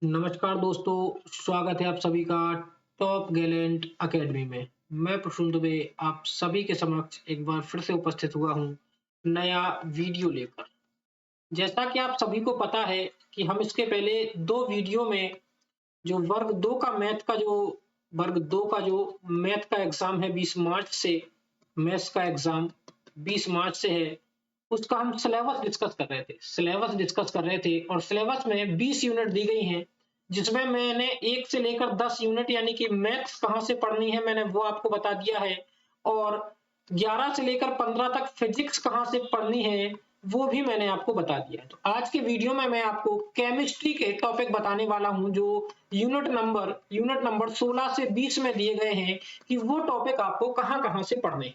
नमस्कार दोस्तों, स्वागत है आप सभी का टॉप गैलेंट एकेडमी में। मैं प्रसून दुबे आप सभी के समक्ष एक बार फिर से उपस्थित हुआ हूँ नया वीडियो लेकर। जैसा कि आप सभी को पता है कि हम इसके पहले 2 वीडियो में जो वर्ग 2 का जो मैथ का एग्जाम है 20 मार्च से, मैथ्स का एग्जाम 20 मार्च से है, उसका हम सिलेबस डिस्कस कर रहे थे और सिलेबस में 20 यूनिट दी गई हैं, जिसमें मैंने 1 से लेकर 10 यूनिट यानी कि मैथ्स कहाँ से पढ़नी है मैंने वो आपको बता दिया है और 11 से लेकर 15 तक फिजिक्स कहाँ से पढ़नी है वो भी मैंने आपको बता दिया है। तो आज के वीडियो में मैं आपको केमिस्ट्री के टॉपिक बताने वाला हूं जो यूनिट नंबर 16 से 20 में दिए गए हैं कि वो टॉपिक आपको कहां-कहां से पढ़ने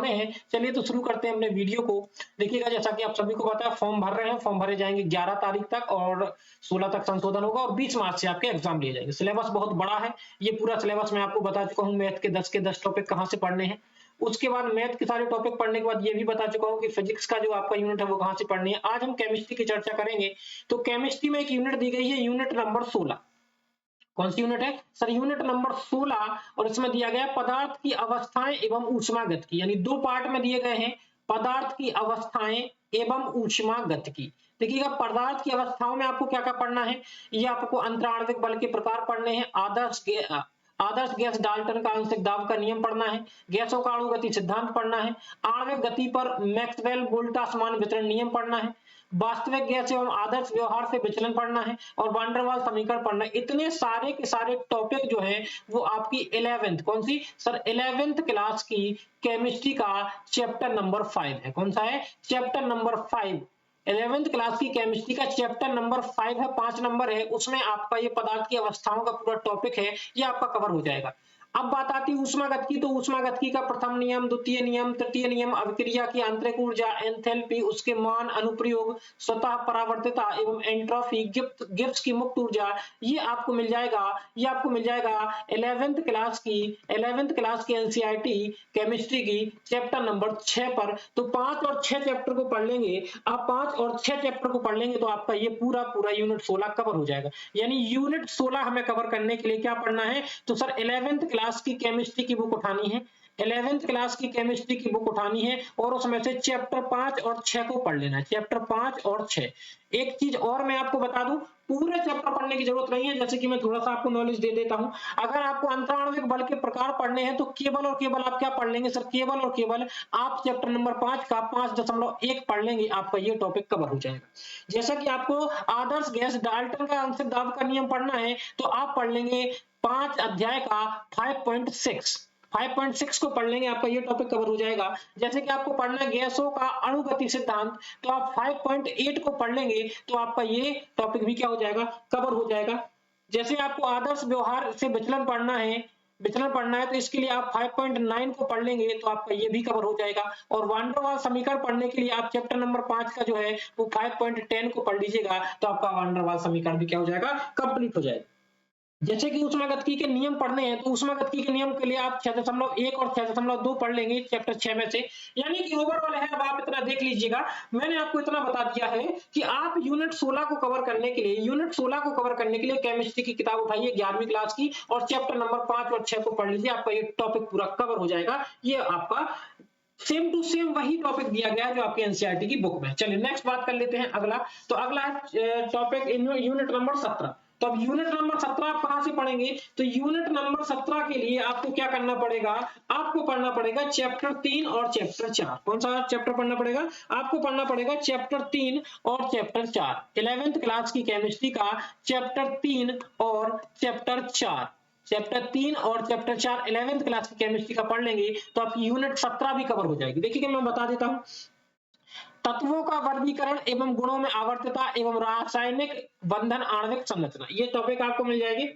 हैं। चलिए तो शुरू करते हैं अपने वीडियो को। देखिएगा, जैसा कि आप सभी को पता है फॉर्म भर रहे हैं, फॉर्म भरे जाएंगे 11 तारीख तक और 16 तक संशोधन होगा और 20 मार्च से आपके एग्जाम लिए जाएंगे। सिलेबस बहुत बड़ा है, ये पूरा सिलेबस मैं आपको बता चुका हूँ। मैथ के 10 टॉपिक कहाँ से पढ़ने हैं, उसके बाद मैथ के सारे टॉपिक पढ़ने के बाद ये भी बता चुका हूँ कि फिजिक्स का जो आपका यूनिट है वो कहाँ से पढ़नी है। आज हम केमिस्ट्री की चर्चा करेंगे। तो केमिस्ट्री में एक यूनिट दी गई है, यूनिट नंबर 16। कौन सी यूनिट है सर? यूनिट नंबर 16 और इसमें दिया गया पदार्थ की अवस्थाएं एवं ऊष्मागतिकी, यानी 2 पार्ट में दिए गए हैं, पदार्थ की अवस्थाएं एवं ऊष्मागतिकी। देखिएगा, पदार्थ की अवस्थाओं में आपको क्या क्या पढ़ना है। ये आपको अंतराण्विक बल के प्रकार पढ़ने हैं, आदर्श गैस डाल्टन का आंशिक दाब का नियम पढ़ना है, गैसों का अणुगति सिद्धांत पढ़ना है, आणविक गति पर मैक्सवेल बोल्ट्जमान वितरण नियम पढ़ना है, वास्तविक गैस एवं आदर्श व्यवहार से विचलन पढ़ना है और वान डेर वाल्स समीकरण पढ़ना है। इतने सारे के सारे टॉपिक जो हैं वो आपकी 11th कौन सी सर 11th क्लास की केमिस्ट्री का चैप्टर नंबर 5 है। कौन सा है? Chapter number 5। 11th क्लास की केमिस्ट्री का चैप्टर नंबर 5 है, 5 नंबर है, उसमें आपका ये पदार्थ की अवस्थाओं का पूरा टॉपिक है, ये आपका कवर हो जाएगा। अब बात आती है ऊष्मागतिकी। तो ऊष्मागतिकी का प्रथम नियम, द्वितीय नियम, तृतीय नियम, अभिक्रिया की आंतरिक ऊर्जा, एंथैल्पी, उसके मान, अनुप्रयोग, स्वतः परावर्तिता एवं एंट्रोपी, गिब्स की मुक्त ऊर्जा, ये आपको मिल जाएगा। 11th क्लास की एनसीईआरटी केमिस्ट्री की चैप्टर नंबर 6 पर। तो 5 और 6 चैप्टर को पढ़ लेंगे आप, 5 और 6 चैप्टर को पढ़ लेंगे तो आपका ये पूरा यूनिट 16 कवर हो जाएगा। यानी यूनिट 16 हमें कवर करने के लिए क्या पढ़ना है? तो सर 11th क्लास की केमिस्ट्री की बुक उठानी है, 11th क्लास की केमिस्ट्री की बुक उठानी है और उसमें से चैप्टर 5 और 6 को पढ़ लेना है। चैप्टर 5 और 6। एक चीज और मैं आपको बता दूं, पूरे चैप्टर पढ़ने की जरूरत नहीं है, जैसे कि मैं थोड़ा सा आपको नॉलेज दे देता हूं। अगर आपको अंतराण्विक बल के प्रकार पढ़ने हैं तो केवल और केवल आप क्या पढ़ लेंगे सर? केवल और केवल आप चैप्टर नंबर 5 का 5.1 पढ़ लेंगे, आपका ये टॉपिक कवर हो जाएगा। जैसा कि आपको आदर्श गैस डाल्टन का आंशिक दाब का नियम पढ़ना है तो आप पढ़ लेंगे 5 अध्याय का 5.6 को पढ़ लेंगे, आपका ये टॉपिक कवर हो जाएगा। जैसे कि आपको पढ़ना है गैसों का अणुगति सिद्धांत, तो आप 5.8 को पढ़ लेंगे तो आपका ये टॉपिक भी क्या हो जाएगा? कवर हो जाएगा। जैसे आपको आदर्श व्यवहार से विचलन पढ़ना है तो इसके लिए आप 5.9 को पढ़ लेंगे तो आपका ये भी कवर हो जाएगा। और वान डेर वाल्स समीकरण पढ़ने के लिए आप चैप्टर नंबर 5 का जो है वो 5.10 को पढ़ लीजिएगा तो आपका वान डेर वाल्स समीकरण भी क्या हो जाएगा? कंप्लीट हो जाएगा। जैसे कि ऊष्मागतिकी के नियम पढ़ने हैं तो ऊष्मागतिकी के नियम के लिए आप 6.1 और 6.2 पढ़ लेंगे चैप्टर 6 में से। यानी कि ओवरऑल है, अब आप इतना देख लीजिएगा, मैंने आपको इतना बता दिया है कि आप यूनिट 16 को कवर करने के लिए केमिस्ट्री की किताब उठाइए 11वीं क्लास की और चैप्टर नंबर 5 और 6 को पढ़ लीजिए, आपका ये टॉपिक पूरा कवर हो जाएगा। ये आपका सेम टू सेम वही टॉपिक दिया गया है जो आपकी एनसीईआरटी की बुक में। चलिए नेक्स्ट बात कर लेते हैं। अगला है टॉपिक यूनिट नंबर 17। तो अब यूनिट नंबर 17 आप कहां से पढ़ेंगे? तो यूनिट नंबर 17 के लिए आपको क्या करना पड़ेगा? आपको पढ़ना पड़ेगा चैप्टर 3 और चैप्टर 4। कौन सा चैप्टर पढ़ना पड़ेगा? आपको पढ़ना पड़ेगा चैप्टर 3 और चैप्टर 4। 11th क्लास की केमिस्ट्री का चैप्टर 3 और चैप्टर 4। चैप्टर 3 और चैप्टर 4 11th क्लास की केमिस्ट्री का पढ़ लेंगे तो आपकी यूनिट 17 भी कवर हो जाएगी। देखिए मैं बता देता हूं, तत्वों का वर्गीकरण एवं गुणों में आवर्तता एवं रासायनिक बंधन आणविक संरचना, ये टॉपिक आपको मिल जाएगी।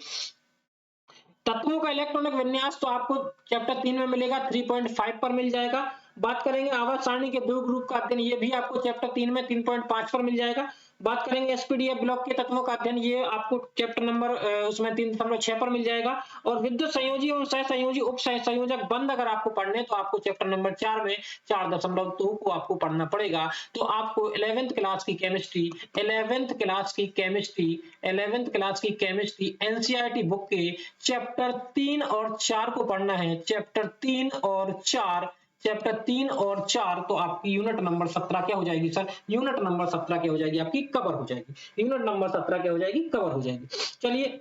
तत्वों का इलेक्ट्रॉनिक विन्यास तो आपको चैप्टर 3 में मिलेगा, 3.5 पर मिल जाएगा। बात करेंगे आवर्त सारणी के दो ग्रुप का अध्ययन, ये भी आपको चैप्टर 3 में 3.5 पर मिल जाएगा। बात करेंगे एसपीडीएफ ब्लॉक के तत्वों का अध्ययन, ये आपको चैप्टर नंबर उसमें 3.6 पर मिल जाएगा। और विद्युत संयोजी और सहसंयोजी उप संयोजक बंद अगर आपको पढ़ने तो आपको चैप्टर नंबर 4 में 4.2 को आपको पढ़ना पड़ेगा। तो आपको 11th क्लास की केमिस्ट्री 11th क्लास की केमिस्ट्री 11th क्लास की केमिस्ट्री एनसीईआरटी बुक के चैप्टर 3 और 4 को पढ़ना है। चैप्टर 3 और 4, चैप्टर 3 और 4 तो आपकी यूनिट नंबर 17 क्या हो जाएगी सर? यूनिट नंबर 17 क्या हो जाएगी? आपकी कवर हो जाएगी। यूनिट नंबर 17 क्या हो जाएगी? कवर हो जाएगी। चलिए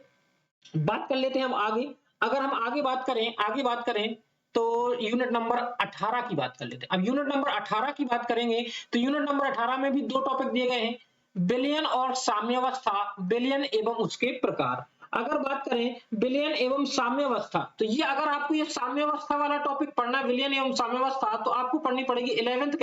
बात कर लेते हैं हम आगे। अगर हम आगे बात करें तो यूनिट नंबर 18 की बात कर लेते हैं। अब यूनिट नंबर 18 की बात करेंगे तो यूनिट नंबर 18 में भी दो टॉपिक दिए गए हैं, विलयन और साम्यावस्था, विलयन एवं उसके प्रकार। अगर बात करें विलयन एवं साम्यावस्था, तो ये अगर आपको ये साम्यावस्था वाला टॉपिक पढ़ना है, विलयन एवं साम्यावस्था, तो आपको पढ़नी पड़ेगी 11th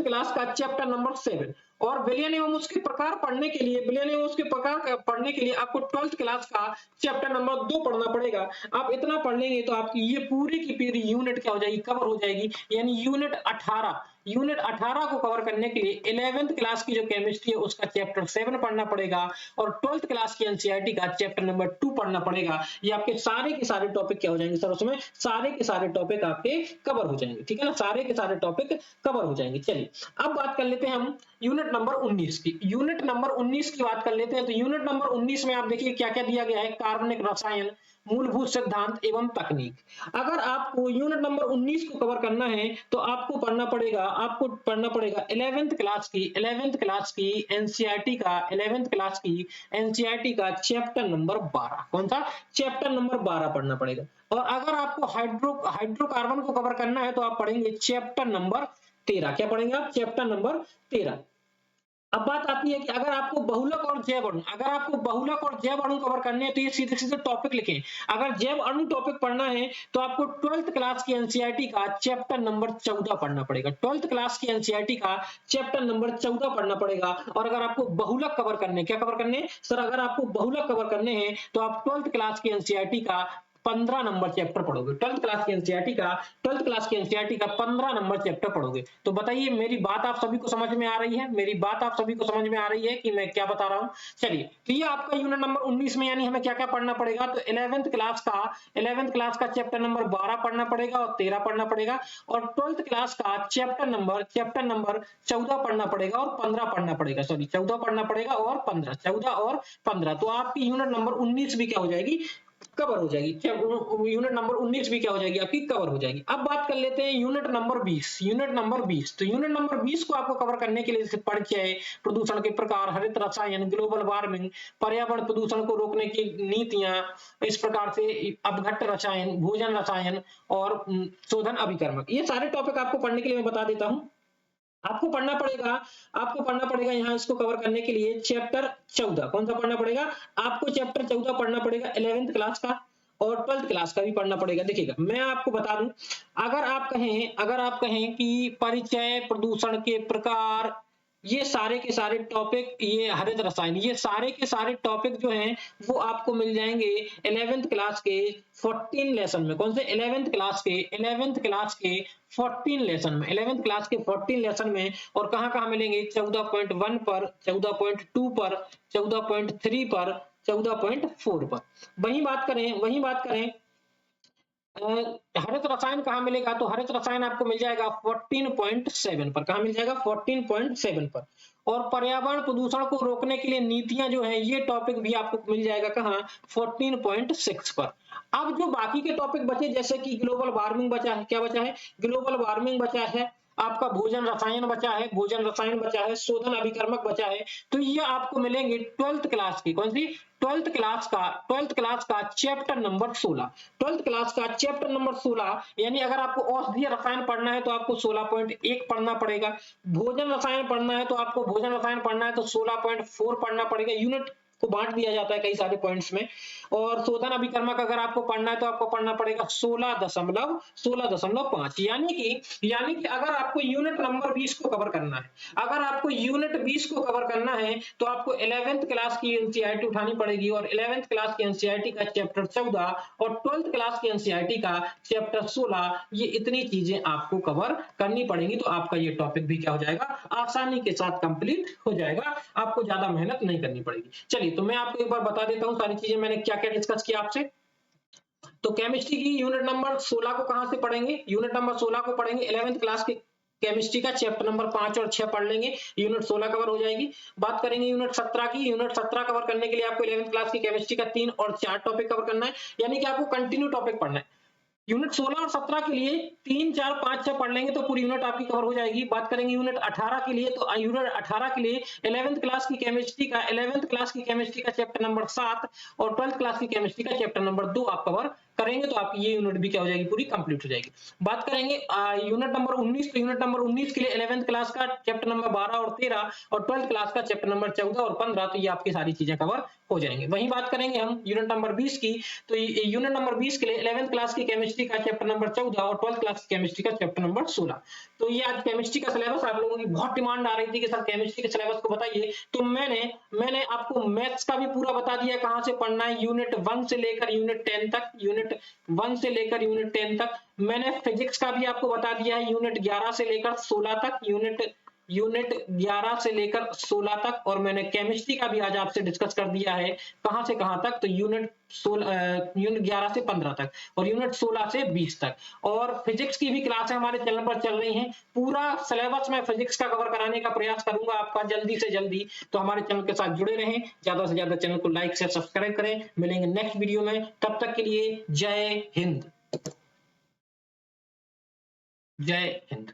क्लास का चैप्टर नंबर 7। और विलयन एवं उसके प्रकार पढ़ने के लिए, विलयन एवं उसके प्रकार पढ़ने के लिए आपको 12th क्लास का चैप्टर नंबर 2 पढ़ना पड़ेगा। आप इतना पढ़ लेंगे तो आपकी ये पूरी की पूरी यूनिट क्या हो जाएगी? कवर हो जाएगी। यानी यूनिट 18 को कवर करने के लिए 11th क्लास की जो केमिस्ट्री है उसका चैप्टर 7 पढ़ना पड़ेगा और 12th क्लास की एनसीईआरटी का चैप्टर नंबर 2 पढ़ना पड़ेगा। ये आपके सारे के सारे टॉपिक क्या हो जाएंगे सर? उसमें सारे के सारे टॉपिक आपके कवर हो जाएंगे। ठीक है ना, सारे के सारे टॉपिक कवर हो जाएंगे। चलिए अब बात कर लेते हैं हम यूनिट नंबर 19 की। यूनिट नंबर 19 की बात कर लेते हैं। तो यूनिट नंबर 19 में आप देखिए क्या क्या दिया गया है, कार्बनिक रसायन, मूलभूत सिद्धांत एवं तकनीक। अगर आपको यूनिट नंबर 19 को कवर करना है तो आपको पढ़ना पड़ेगा 11th क्लास की एनसीईआरटी का 11th क्लास की एनसीईआरटी का चैप्टर नंबर 12। कौन सा? चैप्टर नंबर 12 पढ़ना पड़ेगा। और अगर आपको हाइड्रोकार्बन को कवर करना है तो आप पढ़ेंगे चैप्टर नंबर 13। क्या पढ़ेंगे आप? Chapter number 13। अब बात आती है कि अगर आपको बहुलक और जैव अणु कवर करने हैं तो ये सीधे सीधे टॉपिक लिखें। अगर जैव अणु टॉपिक पढ़ना है तो आपको 12th क्लास की एनसीईआरटी का चैप्टर नंबर 14 पढ़ना पड़ेगा। 12th क्लास की एनसीईआरटी का चैप्टर नंबर 14 पढ़ना पड़ेगा। और अगर आपको बहुलक कवर करने, क्या कवर करने सर? अगर आपको बहुलक कवर करने हैं तो आप 12th क्लास की एनसीईआरटी का 15 नंबर चैप्टर पढ़ोगे। 12th क्लास की एनसीईआरटी का 15 नंबर चैप्टर पढ़ोगे। तो बताइए मेरी बात आप सभी को समझ में आ रही है? मेरी बात आप सभी को समझ में आ रही है कि मैं क्या बता रहा हूं? चलिए तो ये आपका यूनिट नंबर 19 में यानी हमें क्या क्या पढ़ना पड़ेगा? तो 11th क्लास का चैप्टर नंबर 12 पढ़ना पड़ेगा और 13 पढ़ना पड़ेगा। और 12th क्लास का चैप्टर नंबर 14 पढ़ना पड़ेगा और 15 पढ़ना पड़ेगा। सॉरी 14 पढ़ना पड़ेगा और 15। तो आपकी यूनिट नंबर 19 भी क्या हो जाएगी? कवर हो जाएगी। यूनिट नंबर 19 भी क्या हो जाएगी? आपकी कवर हो जाएगी। अब बात कर लेते हैं यूनिट नंबर 20। तो यूनिट नंबर 20 को आपको कवर करने के लिए जैसे परिचय, प्रदूषण के प्रकार, हरित रसायन, ग्लोबल वार्मिंग, पर्यावरण प्रदूषण को रोकने की नीतियां, इस प्रकार से अपघट्य रसायन, भोजन रसायन और शोधन अभिकर्मक, ये सारे टॉपिक आपको पढ़ने के लिए मैं बता देता हूँ। आपको पढ़ना पड़ेगा यहाँ इसको कवर करने के लिए चैप्टर 14। कौन सा पढ़ना पड़ेगा? आपको चैप्टर 14 पढ़ना पड़ेगा 11th क्लास का और 12th क्लास का भी पढ़ना पड़ेगा। देखिएगा मैं आपको बता दूं, अगर आप कहें कि परिचय, प्रदूषण के प्रकार, ये सारे के सारे टॉपिक, ये हरित रसायन, ये सारे के सारे टॉपिक जो हैं वो आपको मिल जाएंगे 11th क्लास के 14 लेसन में। कौन से? 11th क्लास के 14 लेसन में, 11th क्लास के 14 लेसन में। और कहां कहां मिलेंगे? 14.1 पर, 14.2 पर, 14.3 पर, 14.4 पर। वहीं बात करें हरित रसायन कहाँ मिलेगा? तो हरित रसायन आपको मिल जाएगा 14.7 पर। कहाँ मिल जाएगा? 14.7 पर। और पर्यावरण प्रदूषण को रोकने के लिए नीतियां जो हैं, ये टॉपिक भी आपको मिल जाएगा कहाँ? 14.6 पर। अब जो बाकी के टॉपिक बचे, जैसे कि ग्लोबल वार्मिंग बचा है, क्या बचा है? ग्लोबल वार्मिंग बचा है, आपका भोजन रसायन बचा है, शोधन अभिकर्मक बचा है। तो ये आपको मिलेंगे 12th क्लास की। कौन सी? 12th क्लास का चैप्टर नंबर 16। 12th क्लास का चैप्टर नंबर 16 यानी अगर आपको औषधीय रसायन पढ़ना है तो आपको 16.1 पढ़ना पड़ेगा। भोजन रसायन पढ़ना है तो 16.4 पढ़ना पड़ेगा। यूनिट को बांट दिया जाता है कई सारे पॉइंट्स में। और शोधन अभिकर्मक अगर आपको पढ़ना है तो आपको पढ़ना पड़ेगा 16.5, यानी कि अगर आपको यूनिट नंबर 20 को कवर करना है, अगर आपको यूनिट 20 को कवर करना है तो आपको 11th क्लास की एनसीईआरटी उठानी पड़ेगी, और 11th क्लास की एनसीईआरटी का चैप्टर 14 और 12th क्लास की एनसीईआरटी का चैप्टर 16, ये इतनी चीजें आपको कवर करनी पड़ेंगी। तो आपका ये टॉपिक भी क्या हो जाएगा, आसानी के साथ कंप्लीट हो जाएगा, आपको ज्यादा मेहनत नहीं करनी पड़ेगी। चलिए तो मैं आपको एक बार बता देता हूँ सारी चीजें मैंने क्या क्या डिस्कस किया आपसे। तो केमिस्ट्री की यूनिट नंबर 16 को कहां से पढ़ेंगे, यूनिट नंबर 16 को पढ़ेंगे 11th क्लास के केमिस्ट्री का चैप्टर नंबर 5 और 6 पढ़ लेंगे, यूनिट 16 कवर हो जाएगी। बात करेंगे यूनिट 17 की, यूनिट 17 कवर करने के लिए आपको 11th क्लास की केमिस्ट्री का 3 और 4 टॉपिक कवर करना है, यानी कि आपको कंटिन्यू टॉपिक पढ़ना है। यूनिट 16 और 17 के लिए 3, 4, 5, 6 पढ़ लेंगे तो पूरी यूनिट आपकी कवर हो जाएगी। बात करेंगे यूनिट 18 के लिए, तो यूनिट 18 के लिए 11th क्लास की केमिस्ट्री का चैप्टर नंबर 7 और 12th क्लास की केमिस्ट्री का चैप्टर नंबर 2 आप कवर करेंगे तो आपकी ये यूनिट भी क्या हो जाएगी, पूरी कंप्लीट हो जाएगी। बात करेंगे यूनिट नंबर 19, तो यूनिट नंबर 19 के लिए 11th क्लास का चैप्टर नंबर 12 और 13 और 12th क्लास का चैप्टर नंबर 14 और 15, तो ये आपकी सारी चीजें कवर हो जाएंगे। वहीं बात करेंगे हम यूनिट नंबर 20 की, तो यूनिट नंबर 20 के लिए 11th क्लास की केमिस्ट्री का चैप्टर नंबर 14 और 12th क्लास की केमिस्ट्री का चैप्टर नंबर 16। तो ये आज केमिस्ट्री का सिलेबस, आप लोगों की बहुत डिमांड आ रही थी कि सर केमिस्ट्री के सिलेबस को बताइए, तो मैंने आपको मैथ्स का भी पूरा बता दिया कहां से पढ़ना है, यूनिट 1 से लेकर यूनिट 10 तक, यूनिट 1 से लेकर यूनिट 10 तक। मैंने फिजिक्स का भी आपको बता दिया है यूनिट 11 से लेकर 16 तक, यूनिट 11 से लेकर 16 तक। और मैंने केमिस्ट्री का भी आज आपसे डिस्कस कर दिया है कहां से कहां तक, तो यूनिट 11 से 15 तक और यूनिट 16 से 20 तक। और फिजिक्स की भी क्लास हमारे चैनल पर चल रही हैं, पूरा सिलेबस मैं फिजिक्स का कवर कराने का प्रयास करूंगा आपका जल्दी से जल्दी। तो हमारे चैनल के साथ जुड़े रहें, ज्यादा से ज्यादा चैनल को लाइक शेयर सब्सक्राइब करें। मिलेंगे नेक्स्ट वीडियो में, तब तक के लिए जय हिंद। जय हिंद।